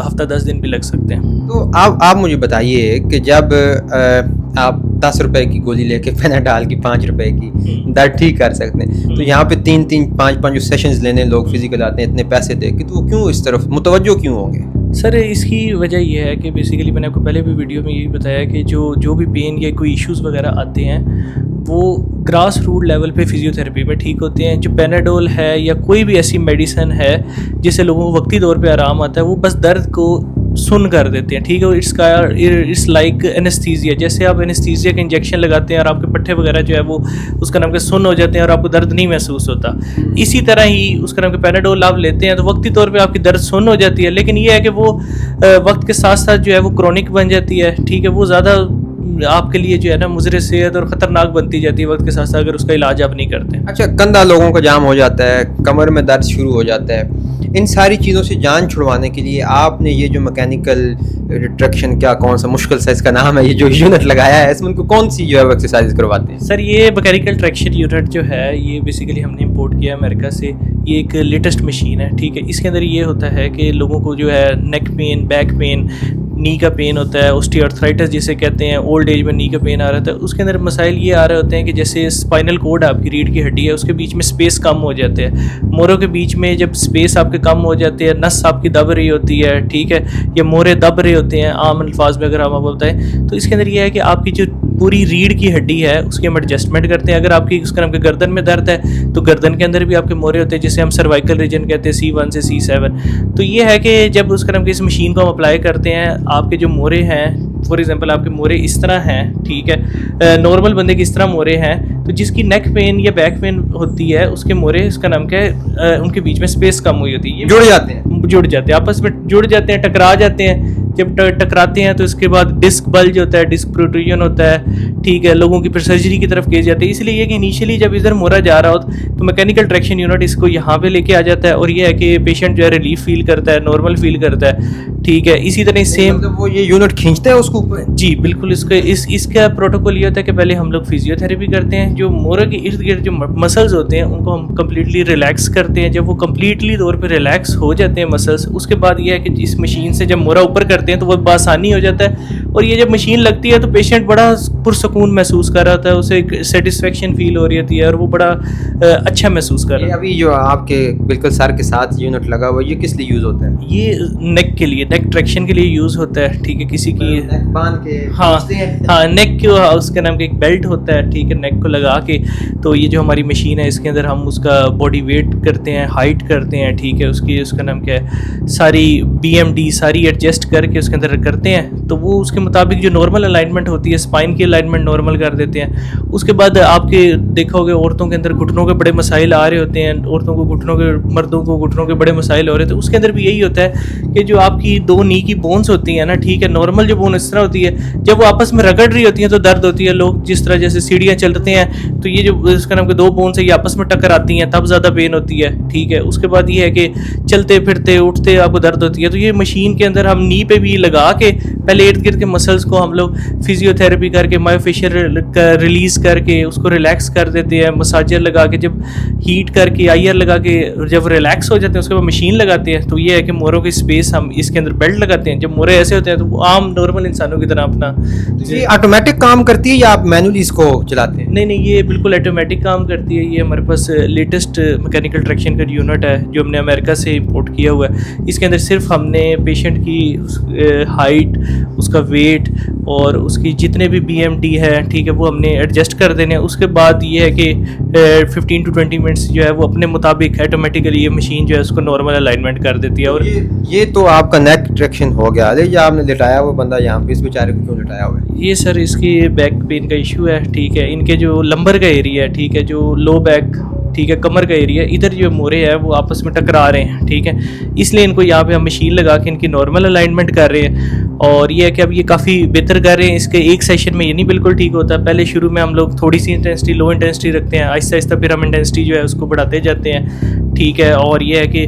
ہفتہ 10 دن بھی لگ سکتے ہیں. تو آپ مجھے بتائیے کہ جب آپ 10 روپے کی گولی لے کے پیناڈال کی 5 روپے کی درد ٹھیک کر سکتے ہیں, تو یہاں پہ 3-5 جو سیشنز لینے لوگ فزیکل آتے ہیں اتنے پیسے دے کے, تو وہ کیوں اس طرف متوجہ کیوں ہوں گے؟ سر اس کی وجہ یہ ہے کہ بیسیکلی میں نے آپ کو پہلے بھی ویڈیو میں یہی بتایا کہ جو بھی پین یا کوئی ایشوز وغیرہ آتے ہیں وہ گراس روٹ لیول پہ فزیوتھیراپی میں ٹھیک ہوتے ہیں. جو پیناڈول ہے یا کوئی بھی ایسی میڈیسن ہے جس سے لوگوں کو وقتی طور پہ آرام آتا ہے, وہ بس درد کو سن کر دیتے ہیں, ٹھیک ہے. اٹس لائک انستھیزیا, جیسے آپ انستھیزیا کا انجیکشن لگاتے ہیں اور آپ کے پٹھے وغیرہ جو ہے وہ اس کا نام کے سن ہو جاتے ہیں اور آپ کو درد نہیں محسوس ہوتا. اسی طرح ہی اس کا نام کے پیناڈول آپ لیتے ہیں تو وقتی طور پہ آپ کی درد سن ہو جاتی ہے, لیکن یہ ہے کہ وہ وقت کے ساتھ ساتھ جو ہے وہ کرونک بن جاتی ہے, ٹھیک ہے. وہ زیادہ آپ کے لیے جو ہے نا مضر صحت اور خطرناک بنتی جاتی ہے وقت کے ساتھ ساتھ اگر اس کا علاج آپ نہیں کرتے. اچھا, کندھا لوگوں کا جام ہو جاتا ہے, کمر میں درد شروع ہو جاتا ہے, ان ساری چیزوں سے جان چھڑوانے کے لیے آپ نے یہ جو میکینیکل ریٹریکشن, کیا کون سا مشکل سا اس کا نام ہے, یہ جو یونٹ لگایا ہے, اس میں ان کو کون سی جو ہے وہ ایکسرسائز کرواتے ہیں؟ سر یہ میکینیکل ٹریکشن یونٹ جو ہے یہ بیسیکلی ہم نے امپورٹ کیا امریکہ سے. یہ ایک لیٹسٹ مشین ہے, ٹھیک ہے. اس کے اندر یہ ہوتا ہے کہ لوگوں کو جو ہے نیک پین, بیک پین, نی کا پین ہوتا ہے, اوسٹیوآرتھرائٹس جسے کہتے ہیں, اولڈ ایج میں نی کا پین آ رہا تھا, اس کے اندر مسائل یہ آ رہے ہوتے ہیں کہ جیسے اسپائنل کورڈ آپ کی ریڑھ کی ہڈی ہے, اس کے بیچ میں اسپیس کم ہو جاتے ہیں. موروں کے بیچ میں جب اسپیس آپ کے کم ہو جاتے ہیں, نس آپ کی دب رہی ہوتی ہے, ٹھیک ہے, یا مورے دب رہے ہوتے ہیں عام الفاظ میں اگر ہم آپ کو بتائیں, تو اس کے اندر یہ ہے کہ آپ کی جو پوری ریڑھ کی ہڈی ہے اس کی ہم ایڈجسٹمنٹ کرتے ہیں. اگر آپ کی اس کا نام کے گردن میں درد ہے تو گردن کے اندر بھی آپ کے مورے ہوتے ہیں جسے ہم سروائکل ریجن کہتے ہیں, C1 سے C7. تو یہ ہے کہ جب اس کا نام کے اس مشین کو ہم اپلائی کرتے ہیں, آپ کے جو مورے ہیں, فار ایگزامپل آپ کے مورے اس طرح ہیں, ٹھیک ہے, نارمل بندے کی اس طرح مورے ہیں, تو جس کی نیک پین یا بیک پین ہوتی ہے اس کے مورے اس کا نام کیا ہے, ان کے بیچ میں اسپیس کم ہوئی ہوتی ہے, جڑ جاتے ہیں, آپس میں جڑ جاتے ہیں, ٹکرا جاتے ہیں. جب ٹکراتے ہیں تو اس کے بعد ڈسک بلج ہوتا ہے, ڈسک پروٹروژن ہوتا ہے, ٹھیک ہے. لوگوں کی پھر سرجری کی طرف کیے جاتے ہیں. اس لیے یہ کہ انیشلی جب ادھر مورا جا رہا ہو تو میکینیکل ٹریکشن یونٹ اس کو یہاں پہ لے کے آ جاتا ہے, اور یہ ہے کہ پیشنٹ جو ہے ریلیف فیل کرتا ہے, نارمل فیل کرتا ہے, ٹھیک ہے. اسی طرح سیم وہ یہ یونٹ کھینچتا ہے اس کو اوپر. جی بالکل. اس کا پروٹوکول یہ ہوتا ہے کہ پہلے ہم لوگ فزیوتھیراپی کرتے ہیں, جو مورا کے ارد گرد جو مسلز ہوتے ہیں ان کو ہم کمپلیٹلی ریلیکس کرتے ہیں. جب وہ کمپلیٹلی طور پہ ریلیکس ہو جاتے ہیں مسلس, اس کے بعد یہ ہے کہ اس مشین سے جب مورا اوپر کرتے ہیں تو وہ بآسانی ہو جاتا ہے, اور یہ جب مشین لگتی ہے تو پیشنٹ بڑا پرسکون محسوس کر رہا ہوتا ہے, اسے ایک سیٹسفیکشن فیل ہو رہی ہوتی ہے اور وہ بڑا اچھا محسوس کر رہا ہے. ابھی جو آپ کے بالکل سر کے ساتھ یونٹ لگا ہوا, یہ کس لیے یوز ہوتا ہے؟ یہ نیک کے لیے, نیک ٹریکشن کے لیے یوز ہوتا ہے, ٹھیک ہے. کسی کی باندھ کے, ہاں نیک کے اس کے نام کا ایک بیلٹ ہوتا ہے, ٹھیک ہے, نیک کو لگا کے. تو یہ جو ہماری مشین ہے اس کے اندر ہم اس کا باڈی ویٹ کرتے ہیں, ہائٹ کرتے ہیں, ٹھیک ہے, اس کا نام کیا ہے, ساری BMD ساری ایڈجسٹ کر کے اس کے اندر کرتے ہیں. تو وہ اس کے مطابق جو نارمل الائنمنٹ ہوتی ہے, اسپائن کی الائنمنٹ نارمل کر دیتے ہیں. اس کے بعد آپ کے دیکھا ہوگا عورتوں کے اندر گھٹنوں کے بڑے مسائل آ رہے ہوتے ہیں, عورتوں کو گھٹنوں کے, مردوں کو گھٹنوں کے بڑے مسائل ہو رہے تھے. اس کے اندر بھی یہی ہوتا ہے کہ جو آپ کی دو نی کی بونس ہوتی ہیں نا, ٹھیک ہے, نارمل جو بون اس طرح ہوتی ہے, جب وہ آپس میں رگڑ رہی ہوتی ہیں تو درد ہوتی ہے. لوگ جس طرح جیسے سیڑھیاں چلتے ہیں تو یہ جو اس کا نام کے دو بونس ہے یہ آپس میں ٹکر آتی ہیں, تب زیادہ پین ہوتی ہے, ٹھیک ہے. اس کے بعد یہ ہے کہ چلتے پھرتے اٹھتے آپ کو درد ہوتی ہے. تو یہ مشین کے اندر ہم نی پہ بھی لگا کے پہلے ارد گرد کے مسلس کو ہم لوگ فزیوتھیراپی کر کے مایوفیشل ریلیز کر کے اس کو ریلیکس کر دیتے ہیں, مساجر لگا کے, جب ہیٹ کر کے IR لگا کے جب ریلیکس ہو جاتے ہیں اس کے بعد مشین لگاتے ہیں. تو یہ ہے کہ موروں کی اسپیس ہم اس کے اندر بیلٹ لگاتے ہیں. جب مورے ایسے ہوتے ہیں تو وہ عام نارمل انسانوں کی طرح اپنا یہ آٹومیٹک کام کرتی ہے یا آپ مینولی اس کو چلاتے ہیں؟ نہیں, یہ بالکل آٹومیٹک کام کرتی ہے. یہ ہمارے پاس لیٹسٹ میکینیکل ٹریکشن کا یونٹ ہے جو ہم نے امریکہ سے امپورٹ کیا ہوا ہے. اس کے اندر صرف ہم نے پیشنٹ کی ہائٹ, اس کا ویٹ اور اس کی جتنے بھی BMD ہے, ٹھیک ہے, وہ ہم نے ایڈجسٹ کر دینے. اس کے بعد یہ ہے کہ 15 to 20 منٹس جو ہے وہ اپنے مطابق آٹومیٹیکلی یہ مشین جو ہے اس کو نارمل الائنمنٹ کر دیتی ہے. اور یہ تو آپ کا نیک ٹریکشن ہو گیا. یا آپ نے لٹایا ہوا بندہ یہاں پہ, اس بیچارے کو کیوں لٹایا ہوا ہے؟ یہ سر اس کی بیک پین کا ایشو ہے, ٹھیک ہے. ان کے جو لمبر کا ایریا ہے, ٹھیک ہے, جو لو بیک, ٹھیک ہے, کمر کا ایریا, ادھر جو مورے ہے وہ آپس میں ٹکرا رہے ہیں, ٹھیک ہے. اس لیے ان کو یہاں پہ ہم مشین لگا کے ان کی نارمل الائنمنٹ کر رہے ہیں. اور یہ ہے کہ اب یہ کافی بہتر کر رہے ہیں. اس کے ایک سیشن میں یہ نہیں بالکل ٹھیک ہوتا. پہلے شروع میں ہم لوگ تھوڑی سی انٹینسٹی, لو انٹینسٹی رکھتے ہیں, آہستہ آہستہ پھر ہم انٹینسٹی جو ہے اس کو بڑھاتے جاتے ہیں, ٹھیک ہے. اور یہ ہے کہ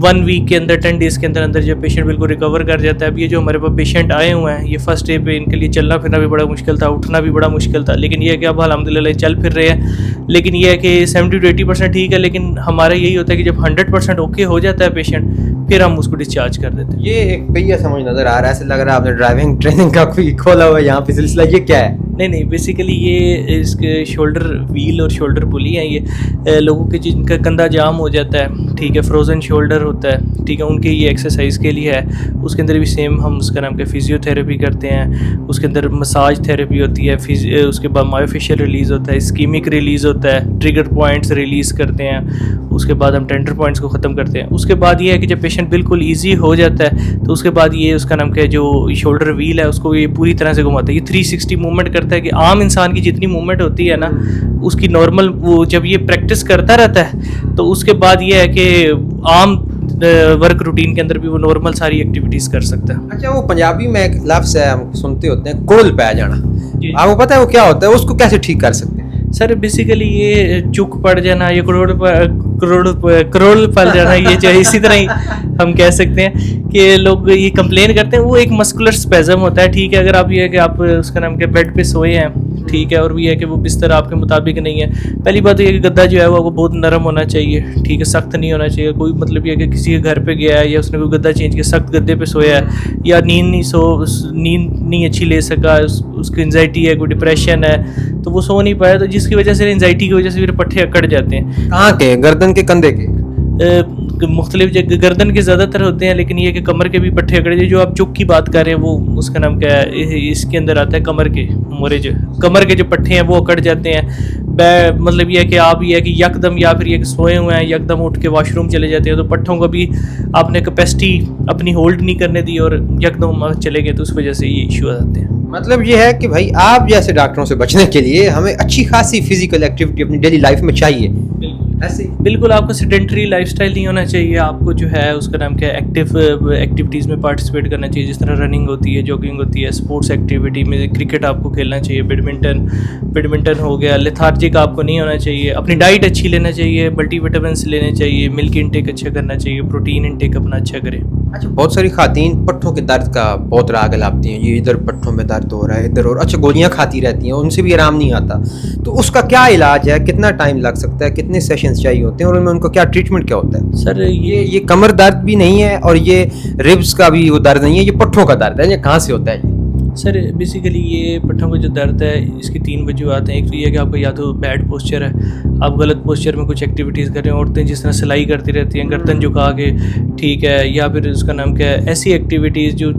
1 ویک کے اندر 10 ڈیز کے اندر جو پیشنٹ بالکل ریکور کر جاتا ہے. اب یہ جو ہمارے پاس پیشنٹ آئے ہوئے ہیں, یہ فرسٹ ڈے پہ ان کے لیے چلنا پھرنا بھی بڑا مشکل تھا, اٹھنا بھی بڑا مشکل تھا, لیکن یہ ہے کہ اب الحمدللہ چل پھر رہے ہیں. لیکن یہ ہے کہ 70 to 80% ٹھیک ہے، لیکن ہمارا یہی ہوتا ہے کہ جب 100% اوکے ہو جاتا ہے پیشنٹ پھر ہم اس کو ڈسچارج کر دیتے ہیں. یہ ایک پہیہ سمجھ نظر آ رہا ہے، ایسے لگ رہا ہے آپ نے ڈرائیونگ ٹریننگ کا کوئی کھولا ہوا ہے یہاں پہ سلسلہ، یہ کیا ہے؟ نہیں بیسیکلی یہ اس کے شولڈر ویل اور شولڈر پلی ہیں، یہ لوگوں کے جن کا کندھا جام ہو جاتا ہے، ٹھیک ہے، فروزن شولڈر ہوتا ہے، ٹھیک ہے، ان کے یہ ایکسرسائز کے لیے ہے. اس کے اندر بھی سیم ہم اس کا نام کہ فزیو تھیراپی کرتے ہیں، اس کے اندر مساج تھیراپی ہوتی ہے، اس کے بعد مایوفیشل ریلیز ہوتا ہے، اسکیمک ریلیز ہوتا ہے، ٹریگر پوائنٹس ریلیز کرتے ہیں، اس کے بعد ہم ٹینڈر پوائنٹس کو ختم کرتے ہیں. اس کے بعد یہ ہے کہ جب پیشنٹ بالکل ایزی ہو جاتا ہے تو اس کے بعد یہ اس کا نام کہ جو شولڈر ویل ہے اس کو یہ پوری طرح سے گھماتا ہے، یہ 360 موومنٹ کرتا ہے کہ عام انسان کی جتنی موومنٹ ہوتی ہے نا اس کی نارمل، وہ جب یہ پریکٹس کرتا رہتا ہے تو اس کے بعد یہ ہے کہ عام ورک روٹین کے اندر بھی وہ نارمل ساری ایکٹیویٹیز کر سکتا ہے. اچھا، وہ پنجابی میں ایک لفظ ہے ہم سنتے ہوتے ہیں کڑل پہ جانا، جی آپ کو پتہ ہے وہ کیا ہوتا ہے، اس کو کیسے ٹھیک کر سکتے ہیں؟ سر بیسیکلی یہ چک پڑ جانا، یہ کروڑ پڑ جانا، یہ جو ہے اسی طرح ہی ہم کہہ سکتے ہیں کہ لوگ یہ کمپلین کرتے ہیں، وہ ایک مسکولر اسپیزم ہوتا ہے، ٹھیک ہے. اگر آپ یہ ہے کہ آپ اس کا نام کہ بیڈ پہ سوئے ہیں، ٹھیک ہے، اور بھی ہے کہ وہ بستر آپ کے مطابق نہیں ہے. پہلی بات یہ کہ گدا جو ہے وہ بہت نرم ہونا چاہیے، ٹھیک ہے، سخت نہیں ہونا چاہیے. کوئی مطلب یہ کہ کسی کے گھر پہ گیا ہے یا اس نے کوئی گدا چینج کیا، سخت گدے پہ سویا ہے، یا نیند نہیں اچھی لے سکا، اس کی انزائٹی ہے، کوئی ڈپریشن ہے تو وہ سو نہیں پایا، تو جس کی وجہ سے انزائٹی کی وجہ سے پھر پٹھے اکڑ جاتے ہیں. کہاں کے؟ گردن کے، کندھے کے؟ مختلف گردن کے زیادہ تر ہوتے ہیں، لیکن یہ کہ کمر کے بھی پٹھے اکڑ جائے. جو آپ چک کی بات کر رہے ہیں وہ اس کا نام کیا ہے، اس کے اندر آتا ہے کمر کے مورے، جو کمر کے جو پٹھے ہیں وہ اکڑ جاتے ہیں. مطلب یہ ہے کہ آپ یہ ہے کہ یکدم یا پھر یہ کہ سوئے ہوئے ہیں یکدم اٹھ کے واش روم چلے جاتے ہیں تو پٹھوں کو بھی آپ نے کیپیسٹی اپنی ہولڈ نہیں کرنے دی اور یکدم چلے گئے، تو اس وجہ سے یہ ایشو آ جاتے ہیں. مطلب یہ ہے کہ بھائی آپ جیسے ڈاکٹروں سے بچنے کے لیے ہمیں اچھی خاصی فزیکل ایکٹیویٹی اپنی ڈیلی لائف میں چاہیے. ایسے بالکل آپ کو سیڈنٹری لائف سٹائل نہیں ہونا چاہیے، آپ کو جو ہے اس کا نام کیا ہے ایکٹیو ایکٹیویٹیز میں پارٹیسپیٹ کرنا چاہیے، جس طرح رننگ ہوتی ہے، جاگنگ ہوتی ہے، اسپورٹس ایکٹیویٹی میں کرکٹ آپ کو کھیلنا چاہیے، بیڈمنٹن ہو گیا. لیتھارجک آپ کو نہیں ہونا چاہیے، اپنی ڈائٹ اچھی لینا چاہیے، ملٹی وٹامنس لینے چاہیے، ملک انٹیک اچھا کرنا چاہیے، پروٹین انٹیک اپنا اچھا کریں. اچھا، بہت ساری خواتین پٹھوں کے درد کا بہت راگ لاپتی ہیں، یہ ادھر پٹھوں میں درد ہو رہا ہے، ادھر، اور اچھا گولیاں کھاتی رہتی ہیں، ان سے بھی آرام نہیں آتا، تو اس کا کیا علاج ہے؟ کتنا ٹائم لگ سکتا ہے؟ کتنے سیشنز چاہیے ہوتے ہیں؟ اور ان کو کیا ٹریٹمنٹ کیا ہوتا ہے؟ سر یہ کمر درد بھی نہیں ہے اور یہ ربس کا بھی وہ درد نہیں ہے، یہ پٹھوں کا درد ہے، یہ کہاں سے ہوتا ہے؟ سر بیسیکلی یہ پٹھوں کا جو درد ہے اس کی 3 وجوہات ہیں. ایک تو یہ ہے کہ آپ کا یا تو بیڈ پوسچر ہے، آپ غلط پوسچر میں کچھ ایکٹیویٹیز کر رہے ہیں، عورتیں جس طرح سلائی کرتی رہتی ہیں گردن جھکا کے، ٹھیک ہے، یا پھر اس کا نام کیا ہے ایسی ایکٹیویٹیز جو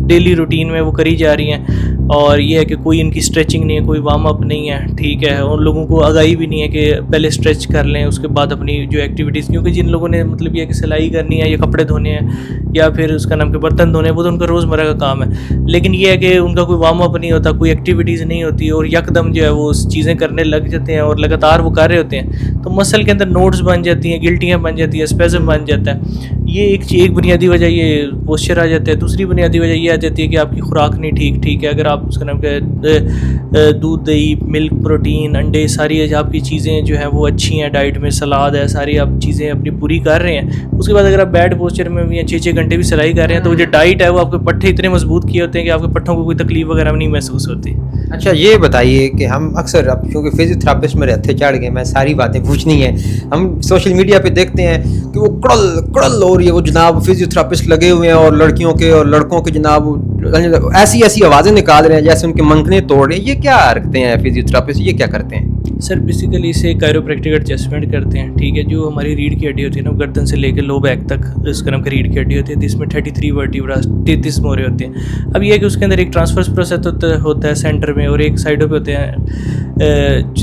ڈیلی روٹین میں وہ کری جا رہی ہیں، اور یہ ہے کہ کوئی ان کی اسٹریچنگ نہیں ہے، کوئی وارم اپ نہیں ہے، ٹھیک ہے، اور لوگوں کو آگاہی بھی نہیں ہے کہ پہلے اسٹریچ کر لیں اس کے بعد اپنی جو ایکٹیویٹیز، کیونکہ جن لوگوں نے مطلب یہ کہ سلائی کرنی ہے یا کپڑے دھونے ہیں یا پھر اس کا نام کہ برتن دھونے ہیں، وہ تو ان کا روزمرہ کا کام ہے، لیکن یہ ہے کہ ان کا کوئی وارم اپ نہیں ہوتا، کوئی ایکٹیویٹیز نہیں ہوتی، اور یکدم جو ہے وہ چیزیں کرنے لگ جاتے ہیں اور لگاتار وہ کر رہے ہوتے ہیں تو مسل کے اندر نوڈز بن جاتی ہیں، گلٹیاں بن جاتی ہیں، اسپیزم بن جاتا ہے. یہ ایک بنیادی وجہ یہ پوسچر آ جاتا ہے. دوسری بنیادی وجہ یہ آ جاتی ہے کہ آپ کی خوراک نہیں ٹھیک ہے. اگر آپ اس کا نام کہ دودھ، دہی، ملک، پروٹین، انڈے، ساری آپ کی چیزیں جو ہیں وہ اچھی ہیں، ڈائٹ میں سلاد ہے، ساری آپ چیزیں اپنی پوری کر رہے ہیں، اس کے بعد اگر آپ بیڈ پوسچر میں بھی 6 گھنٹے بھی سلائی کر رہے ہیں تو وہ جو ڈائٹ ہے وہ آپ کے پٹھے اتنے مضبوط کیے ہوتے ہیں کہ آپ کے پٹھوں کو کوئی تکلیف وغیرہ نہیں محسوس ہوتی. اچھا، یہ بتائیے کہ ہم اکثر اب کیونکہ فزیو تھراپسٹ میرے ہتھے چڑھ گئے، میں ساری باتیں پوچھنی ہیں، ہم سوشل میڈیا پہ دیکھتے ہیں کہ وہ کڑل ہو رہی ہے، وہ جناب فزیو تھراپسٹ لگے ہوئے ہیں اور لڑکیوں کے اور لڑکوں کے جناب ایسی آوازیں نکال رہے ہیں جیسے ان کے منگنے توڑ رہے ہیں. یہ کیا رکھتے ہیں فزیو تھراپسٹ، یہ کیا کرتے ہیں؟ سر بیسیکلی اسے کائروپریکٹک ایڈجسٹمنٹ کرتے ہیں، ٹھیک ہے، جو ہماری ریڑھ کی ہڈی ہوتی ہے نا، گردن سے لے کے لو بیک تک اس کا نام ریڑھ کی ہڈی ہوتی ہے، جس میں 33 ورٹیبراز 33 مورے ہوتے ہیں. اب یہ ہے کہ اس کے اندر ایک ٹرانسفرس پروسیس ہوتا ہے سینٹر میں، اور ایک سائڈوں پہ ہوتے ہیں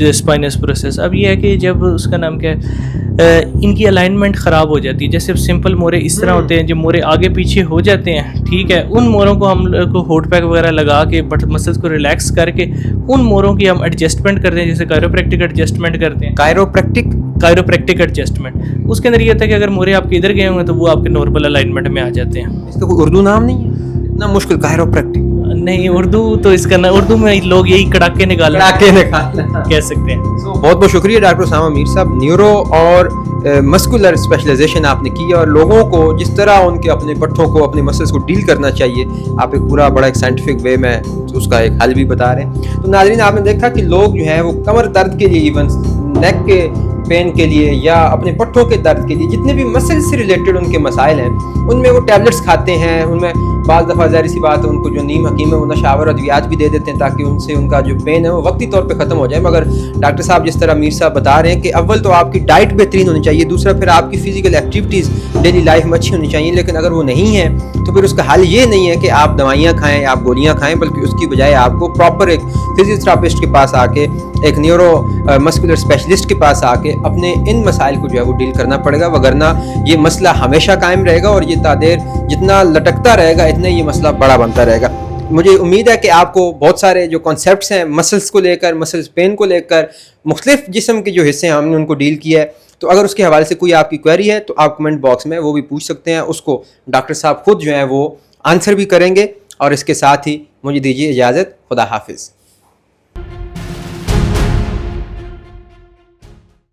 اسپائنس پروسیس. اب یہ ہے کہ جب اس کا نام کیا ہے ان کی الائنمنٹ خراب ہو جاتی ہے، جیسے سمپل مورے اس طرح ہوتے ہیں، جب مورے آگے پیچھے ہو جاتے ہیں، ٹھیک ہے، ان موروں کو ہم کو ہوٹ پیک وغیرہ لگا کے مسلس کو ریلیکس کر کے ان موروں کی ہم ایڈجسٹمنٹ کرتے ہیں، جیسے کائروپریکٹک ایڈجسٹمنٹ کرتے ہیں. کائروپریکٹک ایڈجسٹمنٹ اس کے اندر یہ ہوتا ہے کہ اگر مورے آپ کے ادھر گئے ہوں گے تو وہ آپ کے نارمل الائنمنٹ میں آ جاتے ہیں. اس کا کوئی اردو نام نہیں ہے؟ اتنا مشکل کائروپریکٹک نہیں، اردو تو اس کا اردو میں لوگ یہی کڑاکے نکالنا کہہ سکتے ہیں. بہت بہت شکریہ ڈاکٹر اسامہ میر صاحب. نیورو اور مسکولر اسپیشلائزیشن آپ نے کی، اور لوگوں کو جس طرح ان کے اپنے پٹھوں کو، اپنے مسلس کو ڈیل کرنا چاہیے، آپ ایک پورا بڑا ایک سائنٹیفک وے میں اس کا ایک حل بھی بتا رہے ہیں. تو ناظرین، آپ نے دیکھا کہ لوگ جو ہیں وہ کمر درد کے لیے ایون نیک کے پین کے لیے یا اپنے پٹھوں کے درد کے لیے جتنے بھی مسل سے ریلیٹڈ ان کے مسائل ہیں ان میں وہ ٹیبلٹس کھاتے ہیں. ان میں بعض دفعہ ظاہر سی بات ہے ان کو جو نیم حکیم ہے وہ نشاور ادویات بھی دے دیتے ہیں تاکہ ان سے ان کا جو پین ہے وہ وقتی طور پہ ختم ہو جائے. مگر ڈاکٹر صاحب جس طرح میر صاحب بتا رہے ہیں کہ اول تو آپ کی ڈائٹ بہترین ہونی چاہیے, دوسرا پھر آپ کی فزیکل ایکٹیویٹیز ڈیلی لائف میں اچھی ہونی چاہیے. لیکن اگر وہ نہیں ہے تو پھر اس کا حل یہ نہیں ہے کہ آپ دوائیاں کھائیں, آپ گولیاں کھائیں, بلکہ اس کی بجائے آپ کو پراپر ایک فزیوتھراپسٹ کے پاس آ کے, ایک نیورو مسکولر اسپیشلسٹ کے پاس آ کے اپنے ان مسائل کو جو ہے وہ ڈیل کرنا پڑے گا, وگرنہ یہ مسئلہ ہمیشہ قائم رہے گا اور یہ تعدیر جتنا لٹکتا رہے گا اتنا یہ مسئلہ بڑا بنتا رہے گا. مجھے امید ہے کہ آپ کو بہت سارے جو کانسیپٹس ہیں مسلس کو لے کر, مسلس پین کو لے کر, مختلف جسم کے جو حصے ہیں ہم نے ان کو ڈیل کیا ہے. تو اگر اس کے حوالے سے کوئی آپ کی کوئری ہے تو آپ کمنٹ باکس میں وہ بھی پوچھ سکتے ہیں, اس کو ڈاکٹر صاحب خود جو ہیں وہ آنسر بھی کریں گے. اور اس کے ساتھ ہی مجھے دیجیے اجازت, خدا حافظ.